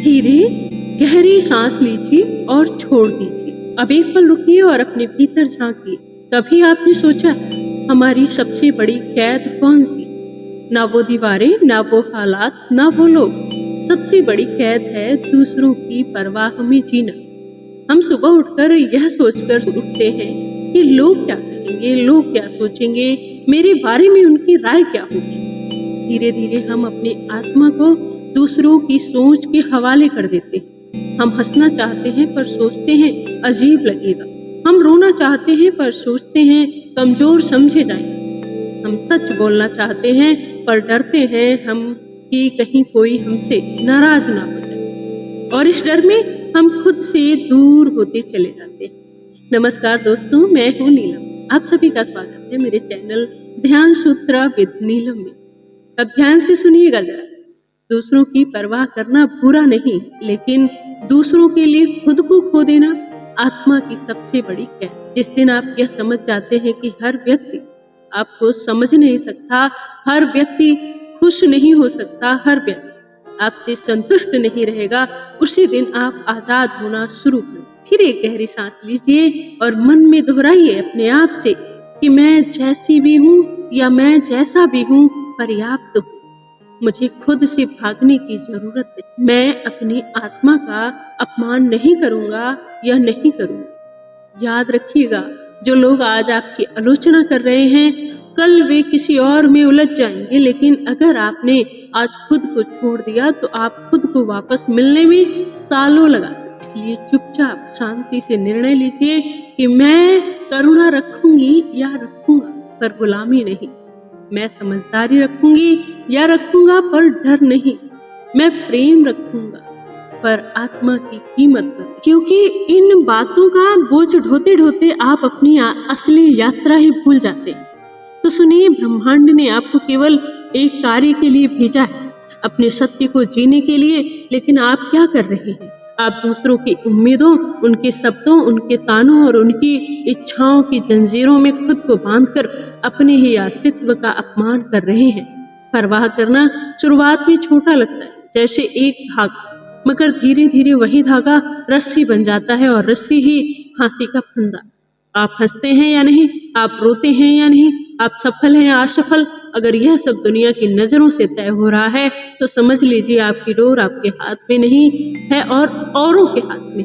धीरे गहरी सांस लीजिए और छोड़ दीजिए। अब एक पल रुकिए और अपने भीतर झांकिए। कभी आपने सोचा हमारी सबसे बड़ी कैद कौन सी? ना वो दीवारें, ना वो हालात, ना वो लोग। सबसे बड़ी कैद है दूसरों की परवाह में जीना। हम सुबह उठकर यह सोचकर उठते हैं कि लोग क्या कहेंगे, लोग क्या सोचेंगे, मेरे बारे में उनकी राय क्या होगी। धीरे धीरे हम अपनी आत्मा को दूसरों की सोच के हवाले कर देते हैं। हम हंसना चाहते हैं पर सोचते हैं अजीब लगेगा। हम रोना चाहते हैं पर सोचते हैं कमजोर समझे जाएंगे। हम सच बोलना चाहते हैं पर डरते हैं हम कि कहीं कोई हमसे नाराज ना हो जाए, और इस डर में हम खुद से दूर होते चले जाते हैं। नमस्कार दोस्तों, मैं हूँ नीलम। आप सभी का स्वागत है मेरे चैनल ध्यान सूत्र विद नीलम में। अब ध्यान से सुनिएगा जरा। दूसरों की परवाह करना बुरा नहीं, लेकिन दूसरों के लिए खुद को खो देना आत्मा की सबसे बड़ी कैद। जिस दिन आप यह समझ जाते हैं कि हर व्यक्ति आपको समझ नहीं सकता, हर व्यक्ति खुश नहीं हो सकता, हर व्यक्ति आपसे संतुष्ट नहीं रहेगा, उसी दिन आप आजाद होना शुरू करें। फिर एक गहरी सांस लीजिए और मन में दोहराइए अपने आप से कि मैं जैसी भी हूँ या मैं जैसा भी हूँ पर्याप्त हूँ। मुझे खुद से भागने की जरूरत नहीं। मैं अपनी आत्मा का अपमान नहीं करूंगा या नहीं करूंगी। याद रखिएगा, जो लोग आज आपकी आलोचना कर रहे हैं, कल वे किसी और में उलझ जाएंगे, लेकिन अगर आपने आज खुद को छोड़ दिया तो आप खुद को वापस मिलने में सालों लगा सकते। इसलिए चुपचाप शांति से निर्णय लीजिए कि मैं करुणा रखूंगी या रखूंगा, पर गुलामी नहीं। मैं समझदारी रखूंगी या रखूंगा पर डर नहीं। मैं प्रेम रखूंगा पर आत्मा की कीमत पर। क्योंकि इन बातों का बोझ ढोते ढोते आप अपनी असली यात्रा ही भूल जाते हैं। तो सुनिए, ब्रह्मांड ने आपको केवल एक कार्य के लिए भेजा है, अपने सत्य को जीने के लिए। लेकिन आप क्या कर रहे हैं? आप दूसरों की उम्मीदों, उनके शब्दों, उनके तानों और उनकी इच्छाओं की जंजीरों में खुद को बांधकर अपने ही अस्तित्व का अपमान कर रहे हैं। परवाह करना शुरुआत में छोटा लगता है, जैसे एक धागा, मगर धीरे धीरे वही धागा रस्सी बन जाता है और रस्सी ही फांसी का फंदा। आप हंसते हैं या नहीं, आप रोते हैं या नहीं, आप सफल हैं या असफल, अगर यह सब दुनिया की नजरों से तय हो रहा है तो समझ लीजिए आपकी डोर आपके हाथ में नहीं है और औरों के हाथ में।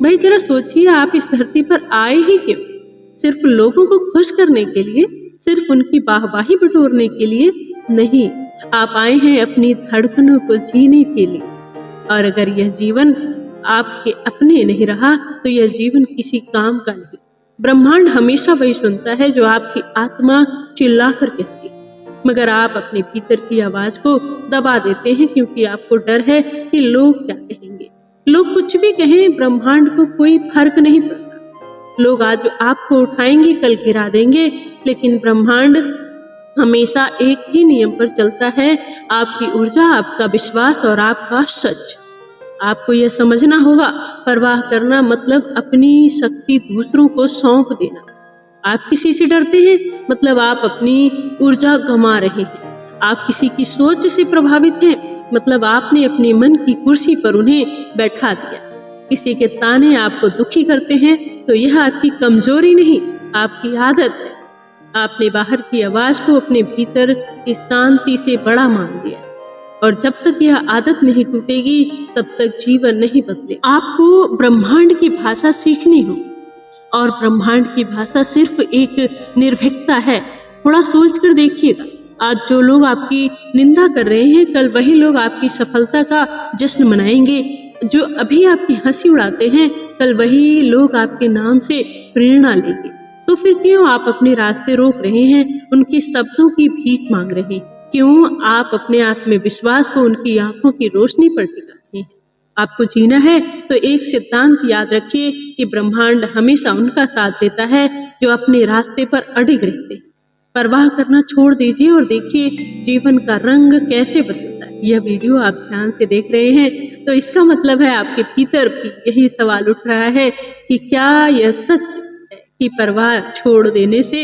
भाई जरा सोचिए, आप इस धरती पर आए ही क्यों? सिर्फ लोगों को खुश करने के लिए, सिर्फ उनकी वाहवाही बटोरने के लिए नहीं। आप आए हैं अपनी धड़कनों को जीने के लिए। और अगर यह जीवन आपके अपने नहीं रहा तो यह जीवन किसी काम का नहीं। ब्रह्मांड हमेशा वही सुनता है जो आपकी आत्मा चिल्लाकर कहती है, मगर आप अपने भीतर की आवाज को दबा देते हैं क्योंकि आपको डर है कि लोग क्या कहेंगे। लोग कुछ भी कहें, ब्रह्मांड को कोई फर्क नहीं पड़ता। लोग आज आपको उठाएंगे, कल गिरा देंगे, लेकिन ब्रह्मांड हमेशा एक ही नियम पर चलता है, आपकी ऊर्जा, आपका विश्वास और आपका सच। आपको यह समझना होगा, परवाह करना मतलब अपनी शक्ति दूसरों को सौंप देना। आप किसी से डरते हैं मतलब आप अपनी ऊर्जा गंवा रहे हैं। आप किसी की सोच से प्रभावित हैं मतलब आपने अपने मन की कुर्सी पर उन्हें बैठा दिया। किसी के ताने आपको दुखी करते हैं तो यह आपकी कमजोरी नहीं, आपकी आदत है। आपने बाहर की आवाज को अपने भीतर की शांति से बड़ा मान दिया, और जब तक यह आदत नहीं टूटेगी तब तक जीवन नहीं बदले। आपको ब्रह्मांड की भाषा सीखनी होगी, और ब्रह्मांड की भाषा सिर्फ एक निर्भीकता है। थोड़ा सोच कर देखिएगा, आज जो लोग आपकी निंदा कर रहे हैं, कल वही लोग आपकी सफलता का जश्न मनाएंगे। जो अभी आपकी हंसी उड़ाते हैं, कल वही लोग आपके नाम से प्रेरणा लेंगे। तो फिर क्यों आप अपने रास्ते रोक रहे हैं, उनके शब्दों की भीख मांग रहे हैं? क्यों आप अपने आत्मविश्वास को उनकी आंखों की रोशनी पर टिकाते हैं? आपको जीना है तो एक सिद्धांत याद रखिए कि ब्रह्मांड हमेशा उनका साथ देता है जो अपने रास्ते पर अडिग रहते हैं। परवाह करना छोड़ दीजिए और देखिए जीवन का रंग कैसे बदलता है। यह वीडियो आप ध्यान से देख रहे हैं तो इसका मतलब है आपके भीतर भी यही सवाल उठ रहा है कि क्या यह सच है कि परवाह छोड़ देने से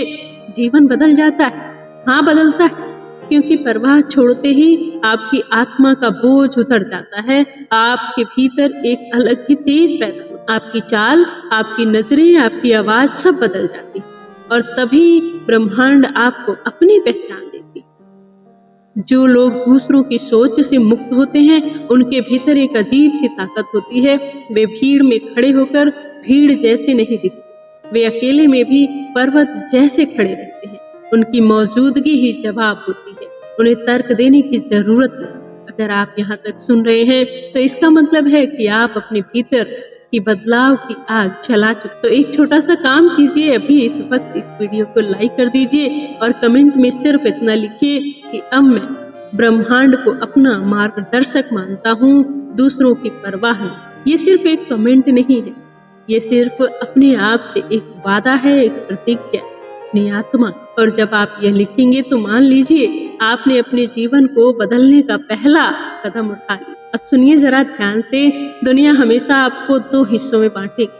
जीवन बदल जाता है? हाँ, बदलता है। क्योंकि परवाह छोड़ते ही आपकी आत्मा का बोझ उतर जाता है। आपके भीतर एक अलग ही तेज पैदा होता है। आपकी चाल, आपकी नजरें, आपकी आवाज सब बदल जाती है और तभी ब्रह्मांड आपको अपनी पहचान देती है। जो लोग दूसरों की सोच से मुक्त होते हैं, उनके भीतर एक अजीब सी ताकत होती है। वे भीड़ में खड़े होकर भीड़ जैसे नहीं दिखते, वे अकेले में भी पर्वत जैसे खड़े रहते हैं। उनकी मौजूदगी ही जवाब होती है, उन्हें तर्क देने की जरूरत नहीं। अगर आप यहाँ तक सुन रहे हैं तो इसका मतलब है कि आप अपने भीतर की बदलाव की आग जला चुके। तो एक छोटा सा काम कीजिए, अभी इस वक्त इस वीडियो को लाइक कर दीजिए और कमेंट में सिर्फ इतना लिखिए कि अब मैं ब्रह्मांड को अपना मार्गदर्शक मानता हूँ, दूसरों की परवाह नहीं। ये सिर्फ एक कमेंट नहीं है, ये सिर्फ अपने आप से एक वादा है, एक प्रतिज्ञा, अपनी आत्मा। और जब आप यह लिखेंगे तो मान लीजिए आपने अपने जीवन को बदलने का पहला कदम उठा लिया। अब सुनिए जरा ध्यान से, दुनिया हमेशा आपको दो हिस्सों में बांटेगी,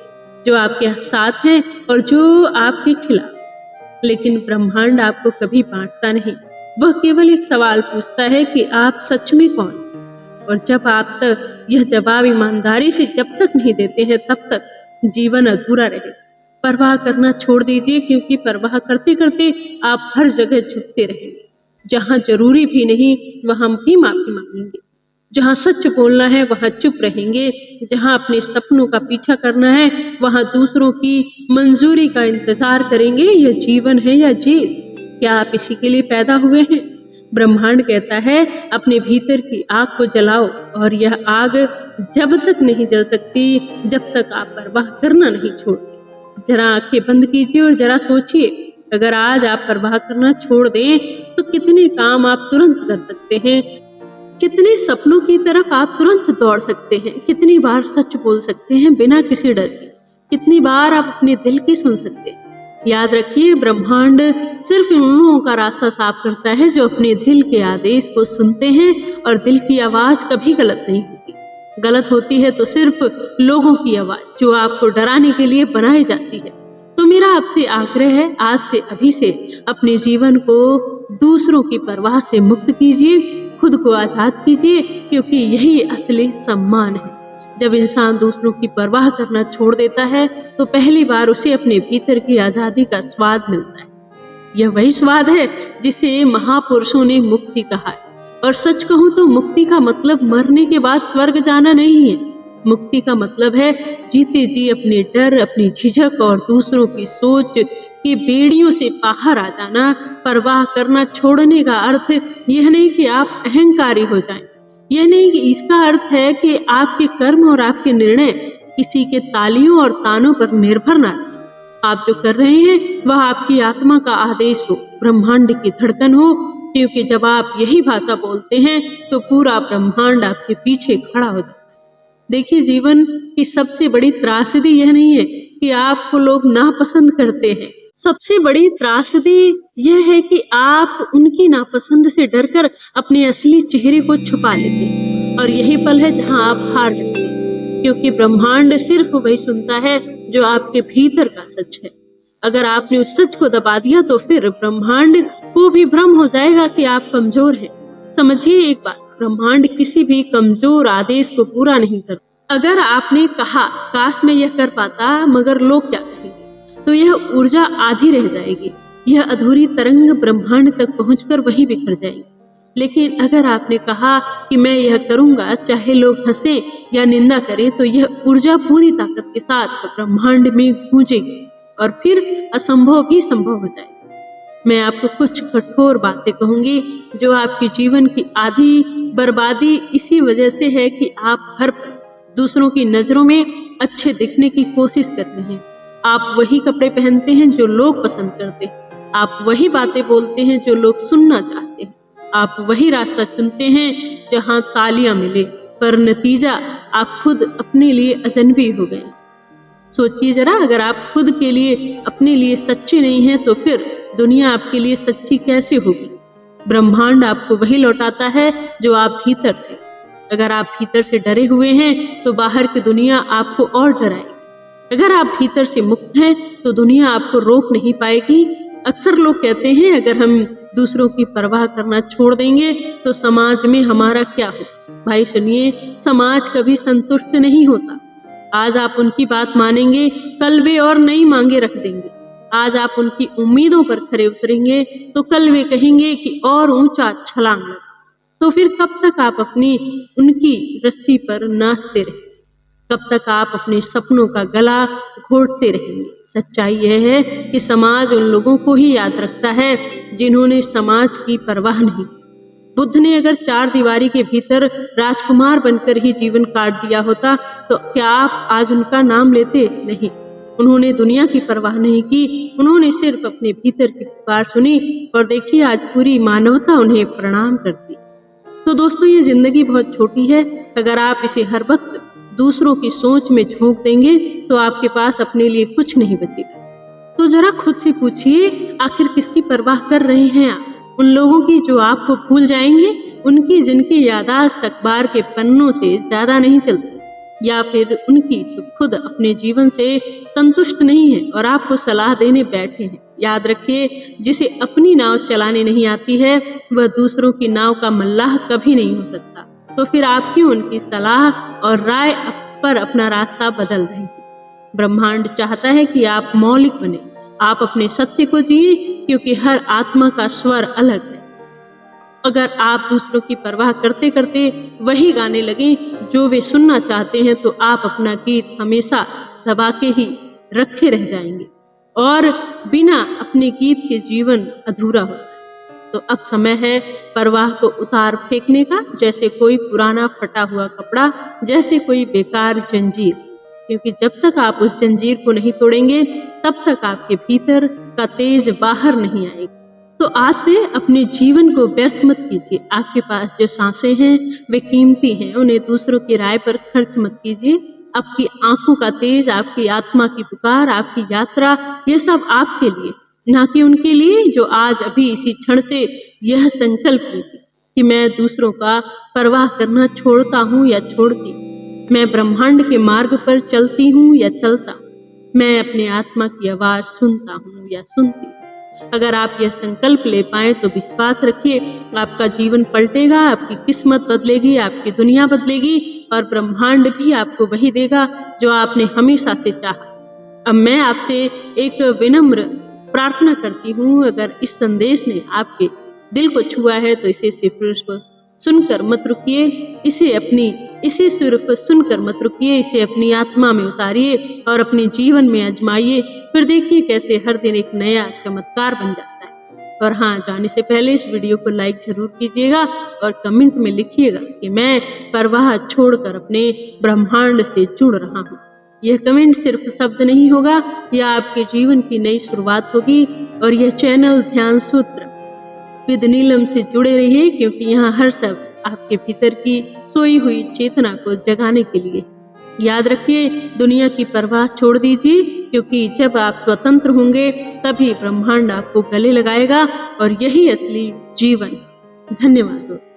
जो आपके साथ हैं और जो आपके खिलाफ। लेकिन ब्रह्मांड आपको कभी बांटता नहीं, वह केवल एक सवाल पूछता है कि आप सच में कौन हैं। और जब आप तक यह जवाब ईमानदारी से जब तक नहीं देते हैं, तब तक जीवन अधूरा रहेगा। परवाह करना छोड़ दीजिए, क्योंकि परवाह करते करते आप हर जगह झुकते रहेंगे। जहाँ जरूरी भी नहीं वहाँ भी माफी मांगेंगे, जहाँ सच बोलना है वहाँ चुप रहेंगे, जहाँ अपने सपनों का पीछा करना है वहाँ दूसरों की मंजूरी का इंतजार करेंगे। यह जीवन है या जेल? क्या आप इसी के लिए पैदा हुए हैं? ब्रह्मांड कहता है अपने भीतर की आग को जलाओ, और यह आग जब तक नहीं जल सकती जब तक आप परवाह करना नहीं छोड़ते। जरा आंखें बंद कीजिए और जरा सोचिए, अगर आज आप परवाह करना छोड़ दें तो कितने काम आप तुरंत कर सकते हैं, कितने सपनों की तरफ आप तुरंत दौड़ सकते हैं, कितनी बार सच बोल सकते हैं बिना किसी डर के, कितनी बार आप अपने दिल की सुन सकते हैं। याद रखिए, ब्रह्मांड सिर्फ उन लोगों का रास्ता साफ करता है जो अपने दिल के आदेश को सुनते हैं, और दिल की आवाज कभी गलत नहीं होती। गलत होती है तो सिर्फ लोगों की आवाज, जो आपको डराने के लिए बनाई जाती है। तो मेरा आपसे आग्रह है, आज से अभी से अपने जीवन को दूसरों की परवाह से मुक्त कीजिए, खुद को आजाद कीजिए, क्योंकि यही असली सम्मान है। जब इंसान दूसरों की परवाह करना छोड़ देता है तो पहली बार उसे अपने भीतर की आजादी का स्वाद मिलता है। यह वही स्वाद है जिसे महापुरुषों ने मुक्ति कहा है। और सच कहूं तो मुक्ति का मतलब मरने के बाद स्वर्ग जाना नहीं है। मुक्ति का मतलब है जीते जी अपने डर, अपनी झिझक और दूसरों की सोच की बेड़ियों से बाहर आ जाना। परवाह करना छोड़ने का अर्थ यह नहीं कि आप अहंकारी हो जाएं, यह नहीं कि इसका अर्थ है कि आपके कर्म और आपके निर्णय किसी के तालियों और तानों पर निर्भर ना रहें। आप जो कर रहे हैं वह आपकी आत्मा का आदेश हो, ब्रह्मांड की धड़कन हो, क्योंकि जब आप यही भाषा बोलते हैं तो पूरा ब्रह्मांड आपके पीछे खड़ा हो जाता है। देखिए, जीवन की सबसे बड़ी त्रासदी यह नहीं है कि आपको लोग नापसंद करते हैं, सबसे बड़ी त्रासदी यह है कि आप उनकी नापसंद से डरकर अपने असली चेहरे को छुपा लेते हैं। और यही पल है जहां आप हार जाते हैं, क्योंकि ब्रह्मांड सिर्फ वही सुनता है जो आपके भीतर का सच है। अगर आपने उस सच को दबा दिया तो फिर ब्रह्मांड को भी भ्रम हो जाएगा कि आप कमजोर हैं। समझिए एक बात, ब्रह्मांड किसी भी कमजोर आदेश को पूरा नहीं करता। अगर आपने कहा काश मैं यह कर पाता मगर लोग क्या कहेंगे, तो यह ऊर्जा आधी रह जाएगी, यह अधूरी तरंग ब्रह्मांड तक पहुंचकर वहीं बिखर जाएगी। लेकिन अगर आपने कहा कि मैं यह करूंगा चाहे लोग हंसे या निंदा करें, तो यह ऊर्जा पूरी ताकत के साथ ब्रह्मांड में गूंजेगी और फिर असंभव भी संभव हो जाएगा। मैं आपको कुछ कठोर बातें कहूंगी जो आपके जीवन की आधी बर्बादी इसी वजह से है कि आप हर पल दूसरों की नजरों में अच्छे दिखने की कोशिश करते हैं। आप वही कपड़े पहनते हैं जो लोग पसंद करते हैं, आप वही बातें बोलते हैं जो लोग सुनना चाहते हैं, आप वही रास्ता चुनते हैं जहां तालियां मिले, पर नतीजा आप खुद अपने लिए अजनबी हो गए। सोचिए जरा, अगर आप खुद के लिए अपने लिए सच्चे नहीं हैं तो फिर दुनिया आपके लिए सच्ची कैसे होगी? ब्रह्मांड आपको वही लौटाता है जो आप भीतर से। अगर आप भीतर से डरे हुए हैं तो बाहर की दुनिया आपको और डराएगी। अगर आप भीतर से मुक्त हैं तो दुनिया आपको रोक नहीं पाएगी। अक्सर लोग कहते हैं अगर हम दूसरों की परवाह करना छोड़ देंगे तो समाज में हमारा क्या हो? भाई सुनिए, समाज कभी संतुष्ट नहीं होता। आज आप उनकी बात मानेंगे, कल वे और नई मांगे रख देंगे। आज आप उनकी उम्मीदों पर खरे उतरेंगे तो कल वे कहेंगे कि और ऊंचा छलांग लगा। तो फिर कब तक आप अपनी उनकी रस्सी पर नाचते रहेंगे? कब तक आप अपने सपनों का गला घोटते रहेंगे? सच्चाई यह है कि समाज उन लोगों को ही याद रखता है जिन्होंने समाज की परवाह नहीं। बुद्ध ने अगर 4 दीवारी के भीतर राजकुमार बनकर ही जीवन काट दिया होता तो क्या आप आज उनका नाम लेते? नहीं। उन्होंने दुनिया की परवाह नहीं की, उन्होंने सिर्फ अपने भीतर की पुकार सुनी और देखिए आज पूरी मानवता उन्हें प्रणाम करती। तो दोस्तों, ये जिंदगी बहुत छोटी है। अगर आप इसे हर वक्त दूसरों की सोच में झोंक देंगे तो आपके पास अपने लिए कुछ नहीं बचेगा। तो जरा खुद से पूछिए, आखिर किसकी परवाह कर रहे हैं आप? उन लोगों की जो आपको भूल जाएंगे, उनकी जिनकी याददाश्त अखबार के पन्नों से ज्यादा नहीं चलती, या फिर उनकी जो खुद अपने जीवन से संतुष्ट नहीं है और आपको सलाह देने बैठे हैं? याद रखिए, जिसे अपनी नाव चलाने नहीं आती है वह दूसरों की नाव का मल्लाह कभी नहीं हो सकता। तो फिर आप क्यों उनकी सलाह और राय पर अपना रास्ता बदल रहे हैं? ब्रह्मांड चाहता है कि आप मौलिक बने, आप अपने सत्य को जिए, क्योंकि हर आत्मा का स्वर अलग है। अगर आप दूसरों की परवाह करते करते वही गाने लगे जो वे सुनना चाहते हैं तो आप अपना गीत हमेशा दबा के ही रखे रह जाएंगे और बिना अपने गीत के जीवन अधूरा होता है। तो अब समय है परवाह को उतार फेंकने का, जैसे कोई पुराना फटा हुआ कपड़ा, जैसे कोई बेकार जंजीर, क्योंकि जब तक आप उस जंजीर को नहीं तोड़ेंगे तब तक आपके भीतर का तेज बाहर नहीं आएगा। तो आज से अपने जीवन को व्यर्थ मत कीजिए। आपके पास जो सांसें हैं वे कीमती हैं, उन्हें दूसरों की राय पर खर्च मत कीजिए। आपकी आंखों का तेज, आपकी आत्मा की पुकार, आपकी यात्रा, ये सब आपके लिए, ना कि उनके लिए जो आज अभी इसी क्षण से यह संकल्प लीजिए कि मैं दूसरों का परवाह करना छोड़ता हूँ या छोड़ती हूँ। मैं ब्रह्मांड के मार्ग पर चलती हूँ या चलता हूँ। मैं अपने आत्मा की आवाज सुनता हूँ या सुनती हूँ। अगर आप यह संकल्प ले पाए तो विश्वास रखिए, आपका जीवन पलटेगा, आपकी किस्मत बदलेगी, आपकी दुनिया बदलेगी और ब्रह्मांड भी आपको वही देगा जो आपने हमेशा से चाहा। अब मैं आपसे एक विनम्र प्रार्थना करती हूँ, अगर इस संदेश ने आपके दिल को छुआ है तो इसे सिर्फ सुनकर मत रुकिए, इसे सिर्फ सुनकर मत रुकिए, इसे अपनी आत्मा में उतारिए और अपने जीवन में आजमाइए। फिर देखिए कैसे हर दिन एक नया चमत्कार बन जाता है। और हाँ, जाने से पहले इस वीडियो को लाइक जरूर कीजिएगा और कमेंट में लिखिएगा कि मैं परवाह छोड़कर अपने ब्रह्मांड से जुड़ रहा हूँ। यह कमेंट सिर्फ शब्द नहीं होगा, यह आपके जीवन की नई शुरुआत होगी। और यह चैनल ध्यान सूत्र विद नीलम से जुड़े रहिए, क्योंकि यहाँ हर शब्द आपके भीतर की सोई हुई चेतना को जगाने के लिए। याद रखिए, दुनिया की परवाह छोड़ दीजिए, क्योंकि जब आप स्वतंत्र होंगे तभी ब्रह्मांड आपको गले लगाएगा और यही असली जीवन। धन्यवाद दोस्तों।